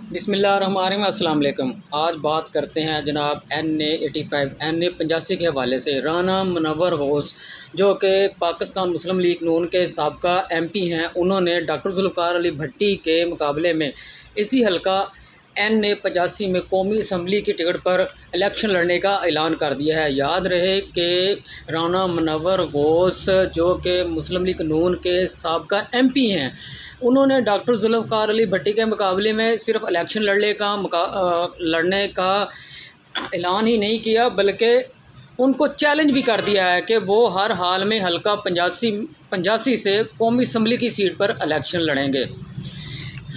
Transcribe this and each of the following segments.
बिस्मिल्लाहिर्रहमानिर्रहीम। अस्सलाम वालेकुम। आज बात करते हैं जनाब NA85 NA85 के हवाले से। राना मुनव्वर गौस जो कि पाकिस्तान मुस्लिम लीग नून के साबका MP हैं, उन्होंने डॉक्टर जुल्फ़िकार अली भट्टी के मुकाबले में इसी हल्का NA85 में कौमी असम्बली की टिकट पर इलेक्शन लड़ने का ऐलान कर दिया है। याद रहे कि राना मुनव्वर गौस जो कि मुस्लिम लीग नून के साबका MP हैं, उन्होंने डॉक्टर जुल्फ़िकार अली भट्टी के मुकाबले में सिर्फ इलेक्शन लड़ने का ऐलान ही नहीं किया, बल्कि उनको चैलेंज भी कर दिया है कि वो हर हाल में हल्का 85 से कौमी असम्बली की सीट पर इलेक्शन लड़ेंगे।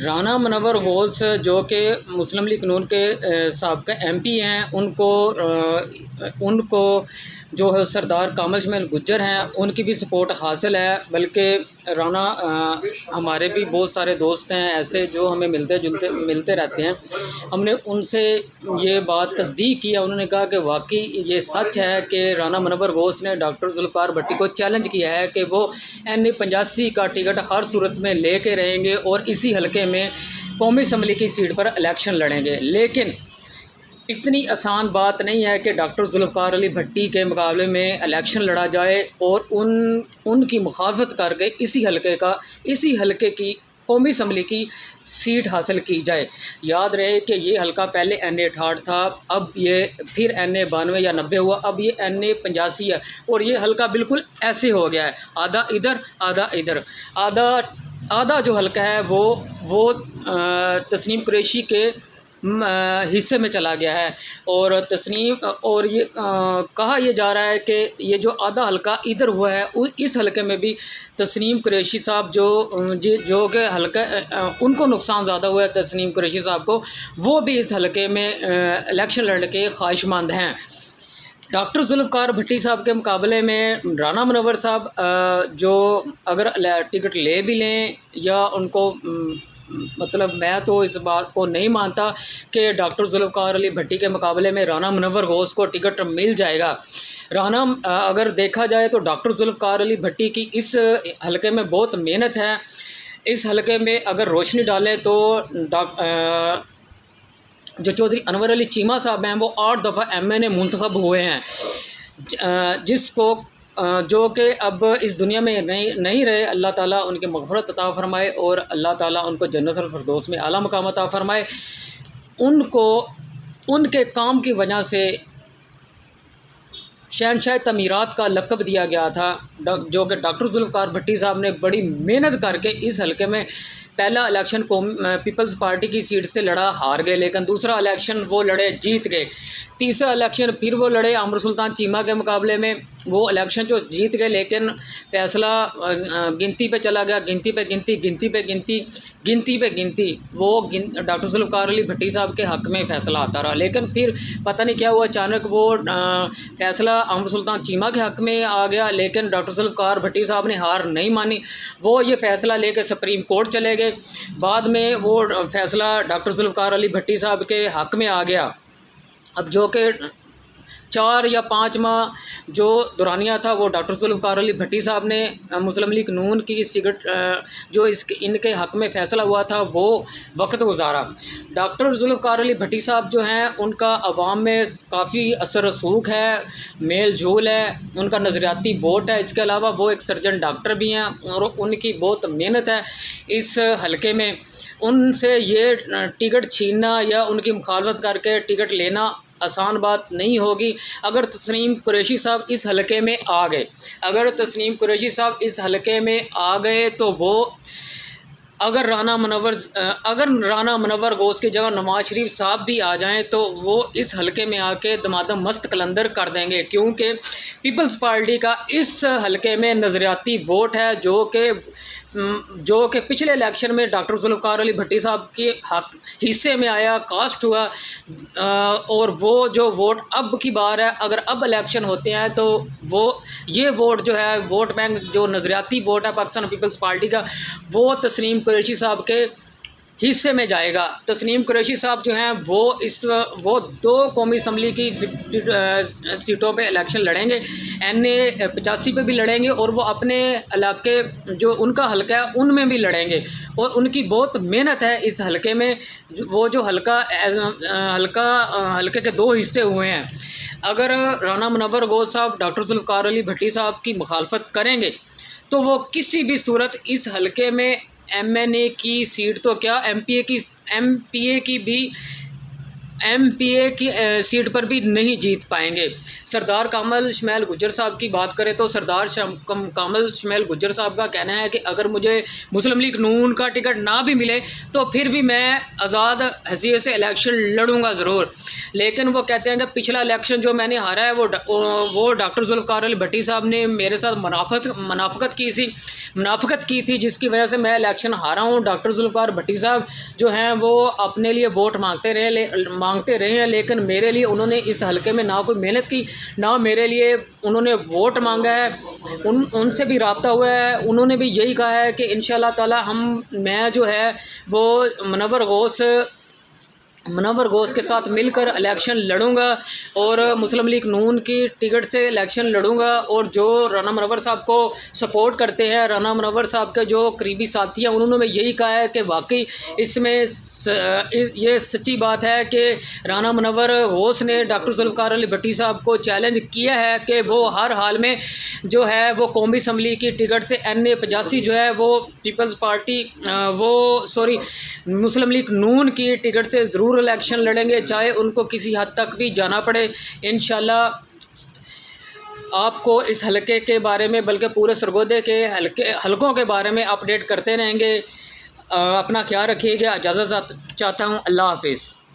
राना मुनव्वर गौस जो कि मुस्लिम लीग नून के साबका MP हैं, उनको जो है सरदार कामल शमील गुज्जर हैं, उनकी भी सपोर्ट हासिल है। बल्कि राना हमारे भी बहुत सारे दोस्त हैं ऐसे जो हमें मिलते रहते हैं। हमने उनसे ये बात तस्दीक किया, उन्होंने कहा कि वाकई ये सच है कि राना मुनव्वर गौस ने डॉक्टर जुल्फ़िकार भट्टी को चैलेंज किया है कि वो NA85 का टिकट हर सूरत में लेके रहेंगे और इसी हलके में कौमी असम्बली की सीट पर इलेक्शन लड़ेंगे। लेकिन इतनी आसान बात नहीं है कि डॉक्टर जुल्फ़िकार अली भट्टी के मुकाबले में इलेक्शन लड़ा जाए और उनकी मुखालफत करके इसी हलके की कौमी असम्बली की सीट हासिल की जाए। याद रहे कि ये हलका पहले NA68 था, अब ये फिर NA92 या 90 हुआ, अब ये NA85 है और ये हलका बिल्कुल ऐसे हो गया है, आधा इधर आधा इधर। आधा जो हलका है वो तस्नीम कुरैशी के हिस्से में चला गया है और ये कहा यह जा रहा है कि ये जो आधा हलका इधर हुआ है, इस हलके में भी तस्नीम कुरैशी साहब जो कि हलका उनको नुकसान ज़्यादा हुआ है, तस्नीम कुरैशी साहब को, वो भी इस हलके में इलेक्शन लड़ने के ख्वाहिशमंद हैं। डॉक्टर जुल्फ़िकार भट्टी साहब के मुकाबले में राना मुनव्वर साहब जो अगर टिकट ले भी लें या उनको मतलब मैं तो इस बात को नहीं मानता कि डॉक्टर जुल्फ़िकार अली भट्टी के मुकाबले में राना मुनव्वर गौस को टिकट मिल जाएगा। अगर देखा जाए तो डॉक्टर जुल्फ़िकार अली भट्टी की इस हलके में बहुत मेहनत है। इस हलके में अगर रोशनी डालें तो जो चौधरी अनवर अली चीमा साहब हैं, वो 8 दफ़ा MNA मुंतखब हुए हैं, जो कि अब इस दुनिया में नहीं रहे। अल्लाह ताला उनकी मग़फ़िरत अता फ़रमाए और अल्लाह ताला उनको जन्नतुल फ़िरदौस में आला मक़ाम अता फ़रमाए। उनको उनके काम की वजह से शहंशाह तमीरात का लक़ब दिया गया था, जो कि डॉक्टर जुल्फ़िकार भट्टी साहब ने बड़ी मेहनत करके इस हलके में पहला इलेक्शन को पीपल्स पार्टी की सीट से लड़ा, हार गए, लेकिन दूसरा इलेक्शन वो लड़े, जीत गए। तीसरा इलेक्शन फिर वो लड़े अमर सुल्तान चीमा के मुकाबले में, वो इलेक्शन जो जीत गए, लेकिन फ़ैसला गिनती पे चला गया, गिनती पे गिनती वो डॉक्टर जुल्फ़िकार अली भट्टी साहब के हक़ में फ़ैसला आता रहा। लेकिन फिर पता नहीं क्या हुआ, अचानक वो फ़ैसला अमर सुल्तान चीमा के हक़ में आ गया, लेकिन डॉक्टर जुल्फ़िकार भट्टी साहब ने हार नहीं मानी, वो ये फ़ैसला लेकर सुप्रीम कोर्ट चले गए। बाद में वो फ़ैसला डॉक्टर जुल्फ़िकार अली भट्टी साहब के हक़ में आ गया। अब जो कि 4 या 5 माह जो दौरानिया था, वो डॉक्टर जुल्फ़िकार अली भट्टी साहब ने मुस्लिम लीग नून की टिकट जो इनके हक़ में फ़ैसला हुआ था वो वक्त गुजारा। डॉक्टर जुल्फ़िकार अली भट्टी साहब जो हैं, उनका अवाम में काफ़ी असर रसूख है, मेल जोल है, उनका नज़रियाती वोट है। इसके अलावा वो एक सर्जन डॉक्टर भी हैं और उनकी बहुत मेहनत है इस हलके में। उनसे ये टिकट छीनना या उनकी मुखालफत करके टिकट लेना आसान बात नहीं होगी। अगर तस्नीम कुरैशी साहब इस हलके में आ गए तो वो अगर राना मुनव्वर गौस की जगह नवाज़ शरीफ साहब भी आ जाएं तो वो इस हलके में आके दमादम मस्त कलंदर कर देंगे, क्योंकि पीपल्स पार्टी का इस हलके में नज़रियाती वोट है, जो कि पिछले इलेक्शन में डॉक्टर जुल्फ़िकार अली भट्टी साहब के हिस्से में आया, कास्ट हुआ, और वो जो वोट अब की बार है, अगर अब इलेक्शन होते हैं तो ये वोट जो है, वोट बैंक जो नज़रियाती वोट है पाकिस्तान पीपल्स पार्टी का, वो तस्नीम कुरैशी साहब के हिस्से में जाएगा। तस्नीम कुरैशी साहब जो हैं वो 2 कौमी असम्बली की सीटों पे इलेक्शन लड़ेंगे, NA 85 पे भी लड़ेंगे और वो अपने इलाके जो उनका हलका है उनमें भी लड़ेंगे और उनकी बहुत मेहनत है इस हलके में। वो जो हलके के 2 हिस्से हुए हैं। अगर राना मुनव्वर गौस साहब डॉक्टर जुल्फ़िकार अली भट्टी साहब की मुखालफत करेंगे तो वो किसी भी सूरत इस हलके में MNA की सीट तो क्या MPA की सीट पर भी नहीं जीत पाएंगे। सरदार कामल शमैल गुज्जर साहब की बात करें तो सरदार कामल शमैल गुज्जर साहब का कहना है कि अगर मुझे मुस्लिम लीग नून का टिकट ना भी मिले तो फिर भी मैं आज़ाद हैसियत से इलेक्शन लड़ूंगा ज़रूर। लेकिन वो कहते हैं कि पिछला इलेक्शन जो मैंने हारा है वो डॉक्टर जुल्फ़िकार अली भट्टी साहब ने मेरे साथ मुनाफकत की थी जिसकी वजह से मैं इलेक्शन हारा हूँ। डॉक्टर जुल्फ़िकार भट्टी साहब जो हैं वो अपने लिए वोट मांगते रहे हैं, लेकिन मेरे लिए उन्होंने इस हलके में ना कोई मेहनत की, ना मेरे लिए उन्होंने वोट मांगा है। उनसे भी रब्ता हुआ है, उन्होंने भी यही कहा है कि इंशाअल्लाह ताला मैं जो है वो मुनव्वर गौस के साथ मिलकर इलेक्शन लड़ूंगा और मुस्लिम लीग नून की टिकट से इलेक्शन लड़ूंगा। और जो राना मुनव्वर साहब को सपोर्ट करते हैं, राना मुनव्वर साहब के जो करीबी साथी हैं, उन्होंने यही कहा है कि वाकई इसमें ये सच्ची बात है कि राना मुनव्वर गौस ने डॉक्टर जुल्फ़िकार अली भट्टी साहब को चैलेंज किया है कि वो हर हाल में जो है वो कौमी असम्बली की टिकट से NA 85 जो है वो मुस्लिम लीग नून की टिकट से ज़रूर इलेक्शन लड़ेंगे, चाहे उनको किसी हद तक भी जाना पड़े। इंशाल्लाह आपको इस हलके के बारे में बल्कि पूरे सरगोदे के हलकों के बारे में अपडेट करते रहेंगे। अपना ख्याल रखिएगा। इजाज़त चाहता हूँ। अल्लाह हाफिज़।